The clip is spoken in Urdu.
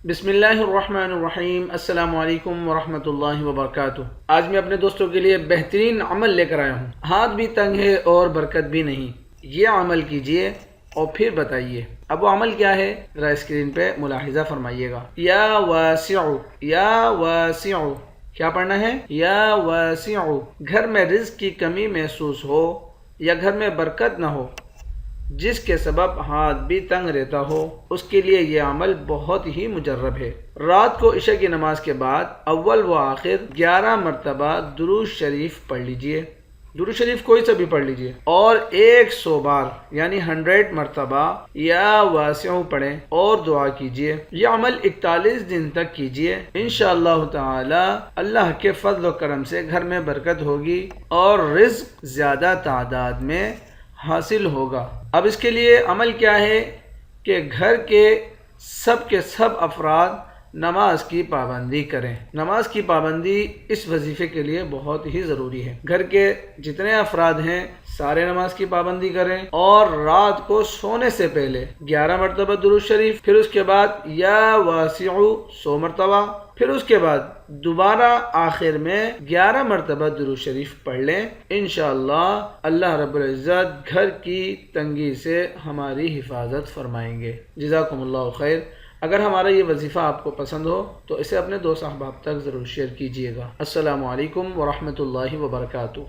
بسم اللہ الرحمن الرحیم۔ السلام علیکم ورحمۃ اللہ وبرکاتہ۔ آج میں اپنے دوستوں کے لیے بہترین عمل لے کر آیا ہوں۔ ہاتھ بھی تنگ ہے اور برکت بھی نہیں۔ یہ عمل کیجئے اور پھر بتائیے۔ اب وہ عمل کیا ہے ذرا اسکرین پہ ملاحظہ فرمائیے گا۔ یا واسع، یا واسع، کیا پڑھنا ہے؟ یا واسع۔ گھر میں رزق کی کمی محسوس ہو یا گھر میں برکت نہ ہو، جس کے سبب ہاتھ بھی تنگ رہتا ہو، اس کے لیے یہ عمل بہت ہی مجرب ہے۔ رات کو عشاء کی نماز کے بعد اول و آخر 11 مرتبہ درود شریف پڑھ لیجئے۔ درود شریف کوئی سا بھی پڑھ لیجئے اور 100 بار یعنی 100 مرتبہ یا واسع پڑھیں اور دعا کیجئے۔ یہ عمل 41 دن تک کیجئے۔ انشاءاللہ تعالی اللہ کے فضل و کرم سے گھر میں برکت ہوگی اور رزق زیادہ تعداد میں حاصل ہوگا۔ اب اس کے لیے عمل کیا ہے کہ گھر کے سب افراد نماز کی پابندی کریں۔ نماز کی پابندی اس وظیفے کے لیے بہت ہی ضروری ہے۔ گھر کے جتنے افراد ہیں سارے نماز کی پابندی کریں اور رات کو سونے سے پہلے 11 مرتبہ درود شریف، پھر اس کے بعد یا واسع 100 مرتبہ، پھر اس کے بعد دوبارہ آخر میں 11 مرتبہ درود شریف پڑھ لیں۔ انشاءاللہ اللہ رب العزت گھر کی تنگی سے ہماری حفاظت فرمائیں گے۔ جزاکم اللہ خیر۔ اگر ہمارا یہ وظیفہ آپ کو پسند ہو تو اسے اپنے دوست احباب تک ضرور شیئر کیجیے گا۔ السلام علیکم ورحمۃ اللہ وبرکاتہ۔